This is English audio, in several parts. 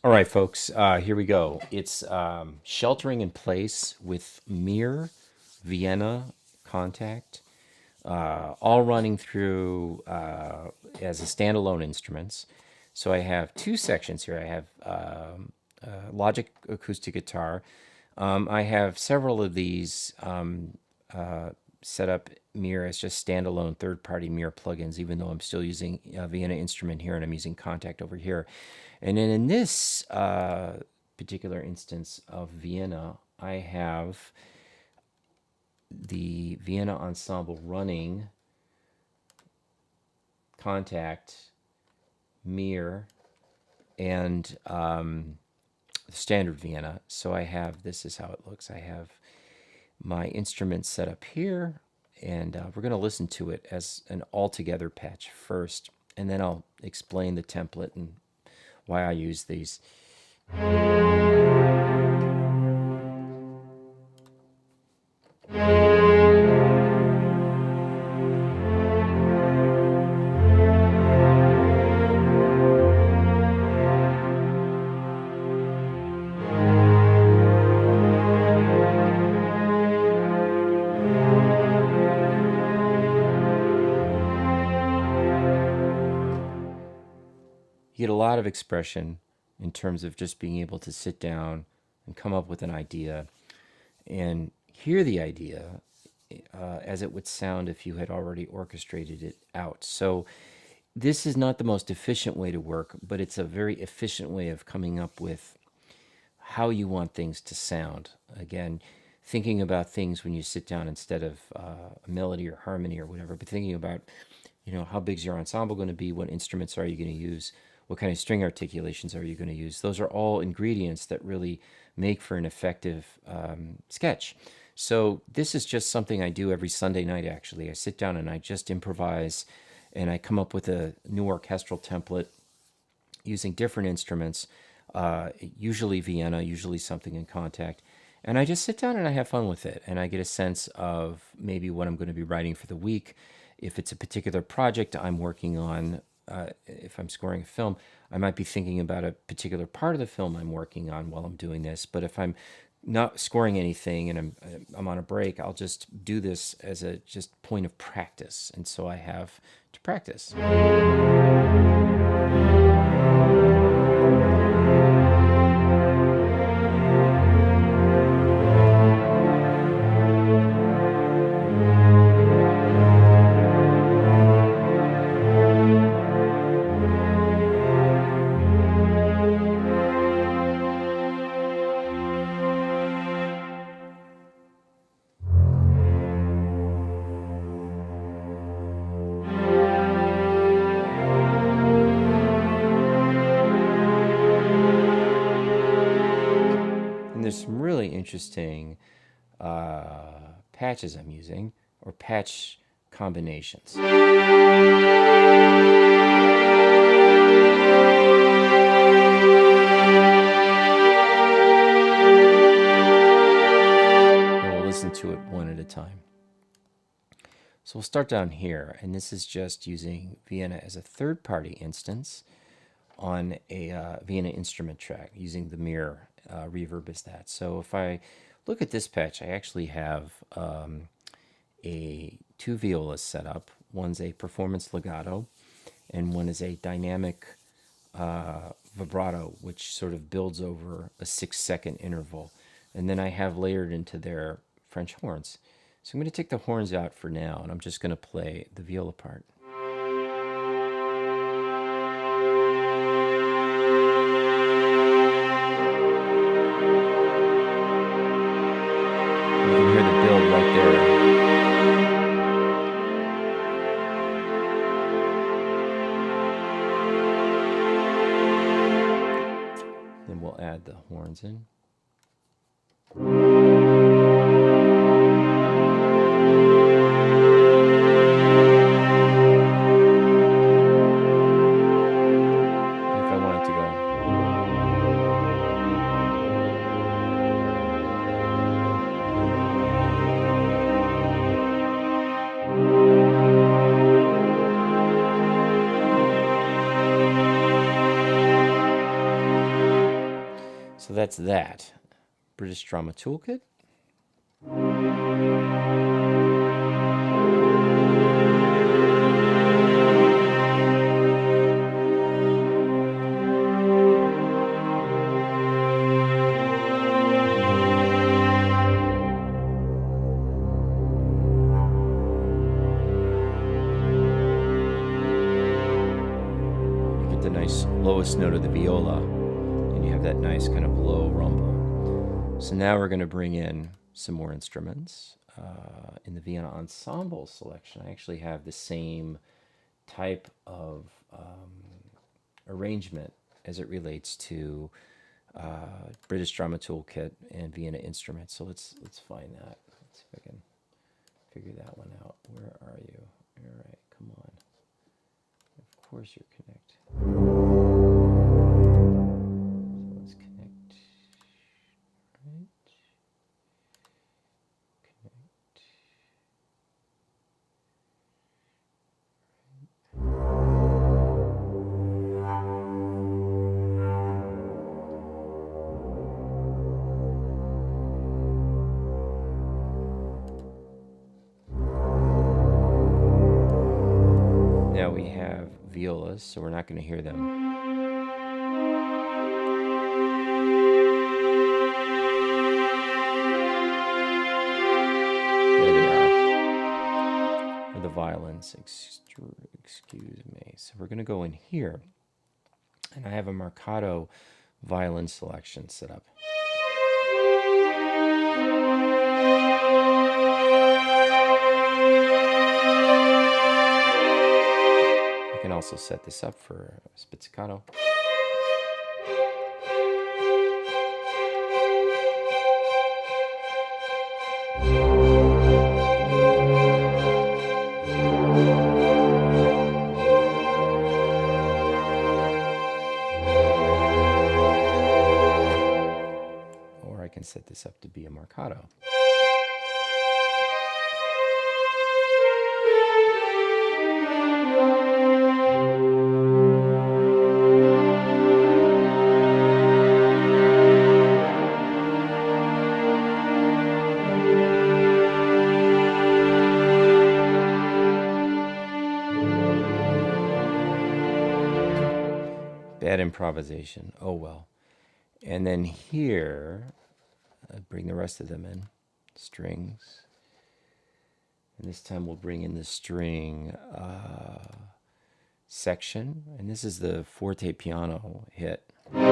All right, folks, here we go. It's Sheltering in Place with Mir, Vienna, Contact, all running through as a standalone instruments. So I have two sections here. I have Logic acoustic guitar. I have several of these set up Mir as just standalone third-party Mir plugins, even though I'm still using Vienna instrument here and I'm using Contact over here. And then in this particular instance of Vienna, I have the Vienna ensemble running Contact, Mir, and standard Vienna. So I have, this is how it looks. I have my instrument set up here, and we're going to listen to it as an all-together patch first, and then I'll explain the template and why I use these. You get a lot of expression in terms of just being able to sit down and come up with an idea and hear the idea as it would sound if you had already orchestrated it out. So this is not the most efficient way to work, but it's a very efficient way of coming up with how you want things to sound. Again, thinking about things when you sit down instead of a melody or harmony or whatever, but thinking about, how big is your ensemble going to be? What instruments are you going to use? What kind of string articulations are you going to use? Those are all ingredients that really make for an effective sketch. So this is just something I do every Sunday night, actually. I sit down and I just improvise, and I come up with a new orchestral template using different instruments, usually Vienna, usually something in Contact. And I just sit down and I have fun with it. And I get a sense of maybe what I'm going to be writing for the week. If it's a particular project I'm working on, if I'm scoring a film, I might be thinking about a particular part of the film I'm working on while I'm doing this. But if I'm not scoring anything and I'm on a break, I'll just do this as a just point of practice. And so I have to practice. There's some really interesting patches I'm using, or patch combinations. And we'll listen to it one at a time. So we'll start down here, and this is just using Vienna as a third-party instance on a Vienna instrument track, using the Mir reverb as that. So if I look at this patch, I actually have two violas set up. One's a performance legato, and one is a dynamic vibrato, which sort of builds over a 6-second interval. And then I have layered into their French horns. So I'm going to take the horns out for now, and I'm just going to play the viola part. You can hear the build right there. Then we'll add the horns in. So that's that. British Drama Toolkit. You get the nice lowest note of the viola, and you have that nice kind of low rumble. So now we're going to bring in some more instruments. In the Vienna Ensemble selection, I actually have the same type of arrangement as it relates to British Drama Toolkit and Vienna Instruments. So let's find that. Let's see if I can figure that one out. Where are you? All right, come on. Of course you're connected. So let's connect. Right. Connect. Now we have violas, so we're not going to hear them. There they are. Or the violins, excuse me. So we're going to go in here, and I have a Mercado violin selection set up. I can also set this up for spizzicato. Or I can set this up to be a marcato. Bad improvisation. Oh well. And then here, I bring the rest of them in. Strings. And this time we'll bring in the string section. And this is the forte piano hit, which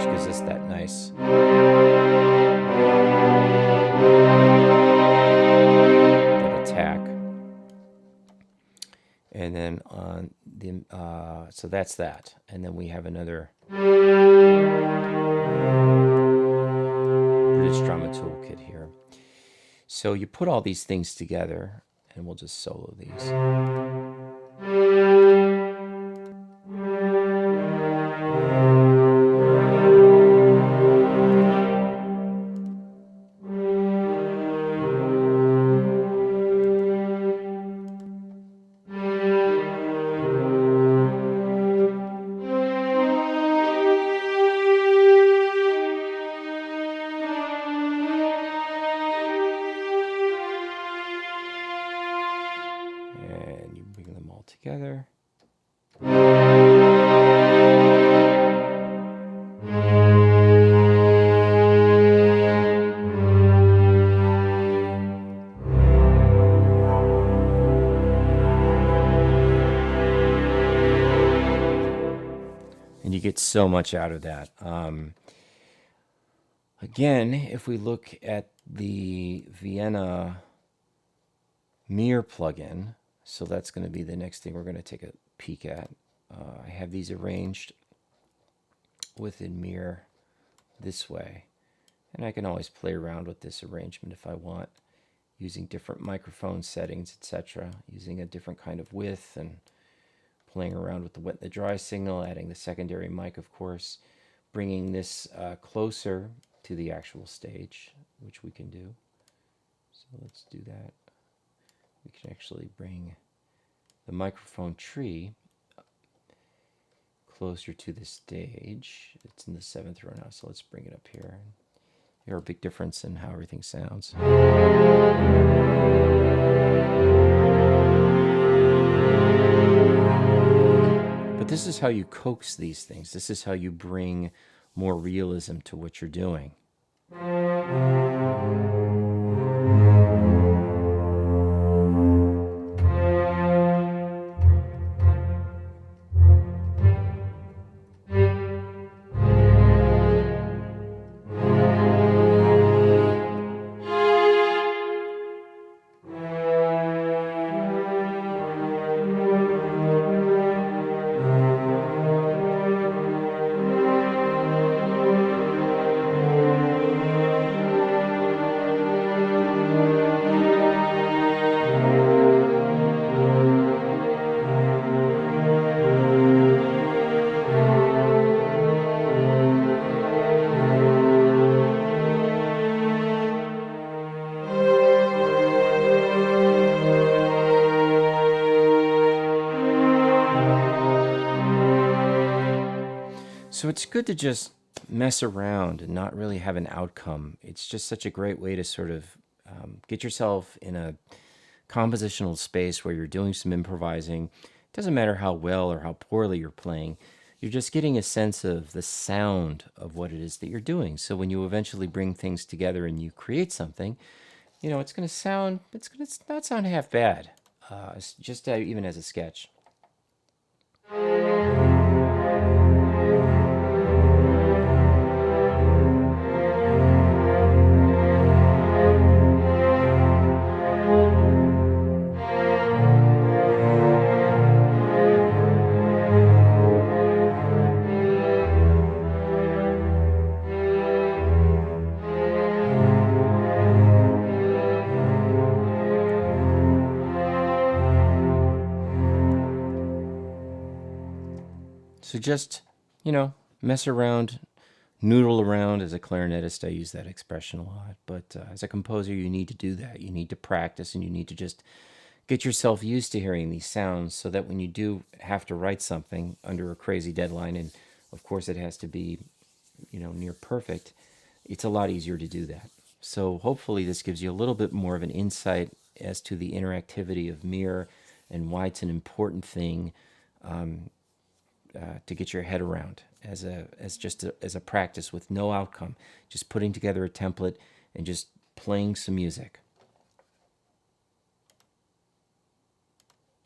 gives us that nice that attack. And then on the so that's that. And then we have another British Drama Toolkit here. So you put all these things together, and we'll just solo these. And you bring them all together. And you get so much out of that. Again, if we look at the Vienna Mir plugin, so that's going to be the next thing we're going to take a peek at. I have these arranged within Mir this way, and I can always play around with this arrangement if I want, using different microphone settings, etc., using a different kind of width and playing around with the wet and the dry signal, adding the secondary mic, of course, bringing this closer to the actual stage, which we can do. So let's do that. We can actually bring the microphone tree closer to the stage. It's in the 7th row now, so let's bring it up here. Hear a big difference in how everything sounds. But this is how you coax these things. This is how you bring more realism to what you're doing. So it's good to just mess around and not really have an outcome. It's just such a great way to sort of get yourself in a compositional space where you're doing some improvising. It doesn't matter how well or how poorly you're playing. You're just getting a sense of the sound of what it is that you're doing. So when you eventually bring things together and you create something, it's going to not sound half bad, just even as a sketch. So just, mess around, noodle around. As a clarinetist, I use that expression a lot. But as a composer, you need to do that. You need to practice, and you need to just get yourself used to hearing these sounds so that when you do have to write something under a crazy deadline, and of course it has to be, near perfect, it's a lot easier to do that. So hopefully this gives you a little bit more of an insight as to the interactivity of Mir and why it's an important thing to get your head around as a practice with no outcome, just putting together a template and just playing some music.